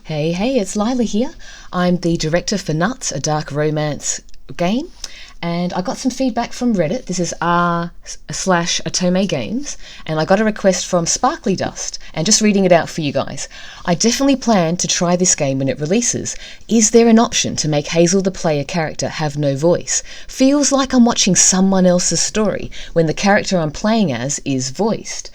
Hey, it's Lila here. I'm the director for Nuts, a dark romance game, and I got some feedback from Reddit. This is r/otomegames, and I got a request from Sparkliedust, and just reading it out for you guys. I definitely plan to try this game when it releases. Is there an option to make Hazel the player character have no voice? Feels like I'm watching someone else's story when the character I'm playing as is voiced.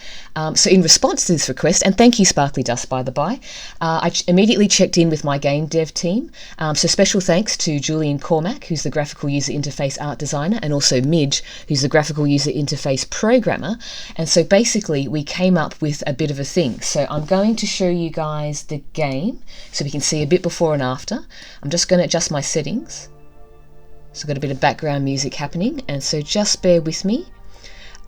So in response to this request, and thank you Sparkliedust by the by, I immediately checked in with my game dev team. So special thanks to Julian Cormac, who's the graphical user interface art designer, and also Midge, who's the graphical user interface programmer. And so basically we came up with a bit of a thing. So I'm going to show you guys the game so we can see a bit before and after. I'm just going to adjust my settings. So I've got a bit of background music happening, and so just bear with me.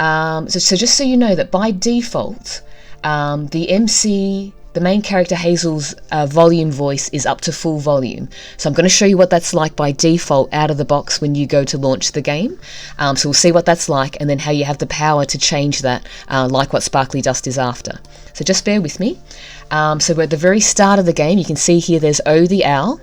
So just so you know that by default, the main character Hazel's volume voice is up to full volume. So I'm going to show you what that's like by default out of the box when you go to launch the game. So we'll see what that's like, and then how you have the power to change that, like what Sparkliedust is after. So just bear with me. So we're at the very start of the game. You can see here there's O the owl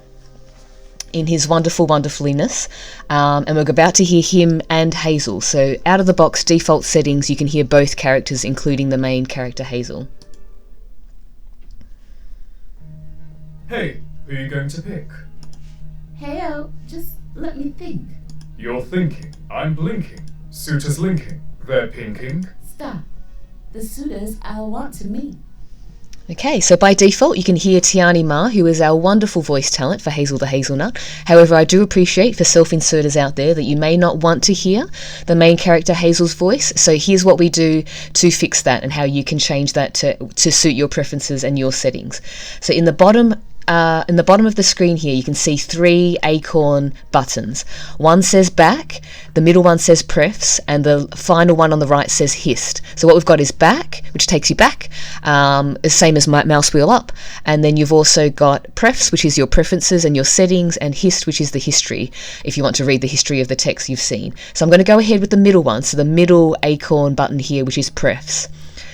in his wonderfulness, and we're about to hear him and Hazel. So out of the box default settings, you can hear both characters, including the main character Hazel. Hey, who are you going to pick? Heyo, just let me think. You're thinking, I'm blinking. Suitors linking, they're pinking. Stop. The suitors I want to meet. Okay, so by default you can hear Tiani Ma, who is our wonderful voice talent for Hazel the Hazelnut. However, I do appreciate for self-inserters out there that you may not want to hear the main character Hazel's voice. So here's what we do to fix that, and how you can change that to suit your preferences and your settings. So in the bottom of the screen here, you can see 3 acorn buttons. One says back, the middle one says prefs, and the final one on the right says hist. So what we've got is back, which takes you back, the same as mouse wheel up, and then you've also got prefs, which is your preferences and your settings, and hist, which is the history, if you want to read the history of the text you've seen. So I'm going to go ahead with the middle one, so the middle acorn button here, which is prefs.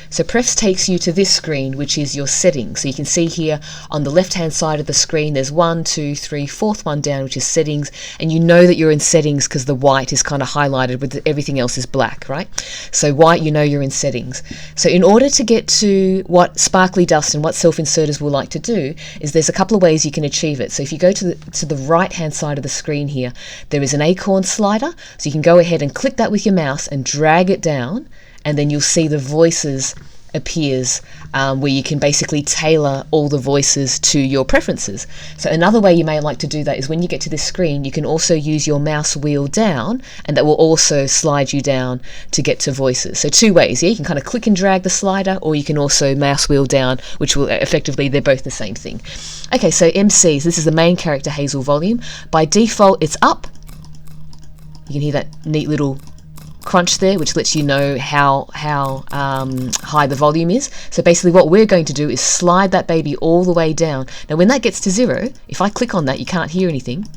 So prefs takes you to this screen, which is your settings. So you can see here on the left hand side of the screen there's 1, 2, 3, fourth one down, which is settings, and you know that you're in settings because the white is kind of highlighted with everything else is black, right? So white, you know you're in settings. So in order to get to what Sparkliedust and what self-inserters will like to do, is there's a couple of ways you can achieve it. So if you go to the right hand side of the screen here, there is an acorn slider, so you can go ahead and click that with your mouse and drag it down, and then you'll see the voices appears, where you can basically tailor all the voices to your preferences. So another way you may like to do that is when you get to this screen, you can also use your mouse wheel down, and that will also slide you down to get to voices. So 2 ways, yeah, you can kind of click and drag the slider, or you can also mouse wheel down, which will effectively, they're both the same thing. Okay, so MCs, this is the main character Hazel volume. By default it's up. You can hear that neat little crunch there, which lets you know how high the volume is. So basically what we're going to do is slide that baby all the way down. Now when that gets to 0, if I click on that, you can't hear anything.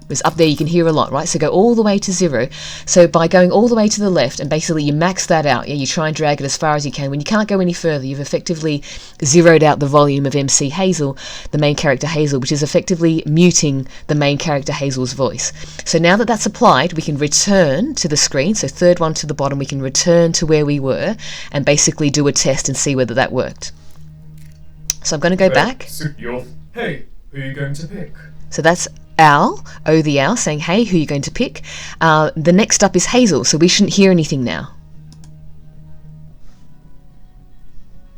Whereas up there you can hear a lot, right? So go all the way to 0. So by going all the way to the left, and basically you max that out, yeah, you try and drag it as far as you can. When you can't go any further, you've effectively zeroed out the volume of MC Hazel, the main character Hazel, which is effectively muting the main character Hazel's voice. So now that that's applied, we can return to the screen. So 3rd one to the bottom, we can return to where we were and basically do a test and see whether that worked. So I'm going to go back. Hey, who are you going to pick? So that's Owl, O the owl, saying, hey, who are you going to pick? The next up is Hazel, so we shouldn't hear anything now.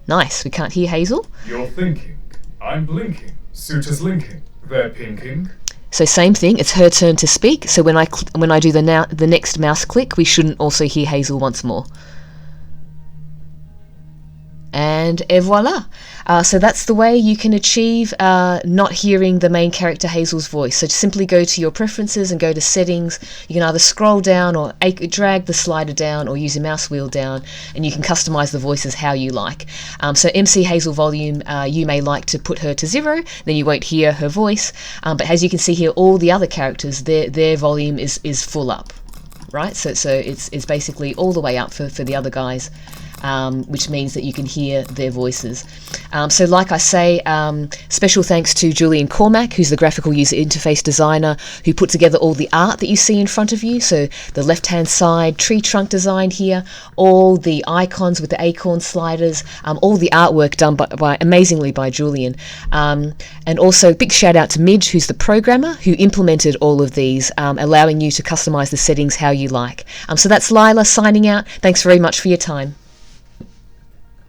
Nice, we can't hear Hazel. You're thinking, I'm blinking. Suitors linking, they're pinking. So same thing, it's her turn to speak, so when I do the next mouse click, we shouldn't also hear Hazel once more. And voila. So that's the way you can achieve not hearing the main character Hazel's voice. So simply go to your preferences and go to settings. You can either scroll down or drag the slider down, or use your mouse wheel down, and you can customize the voices how you like. So MC Hazel volume, you may like to put her to 0, then you won't hear her voice. But as you can see here, all the other characters, their volume is full up, right? So it's basically all the way up for the other guys. which means that you can hear their voices. So like I say, special thanks to Julian Cormac, who's the graphical user interface designer, who put together all the art that you see in front of you. So the left-hand side, tree trunk design here, all the icons with the acorn sliders, all the artwork done amazingly by Julian. And also big shout out to Midge, who's the programmer, who implemented all of these, allowing you to customize the settings how you like. So that's Lila signing out. Thanks very much for your time.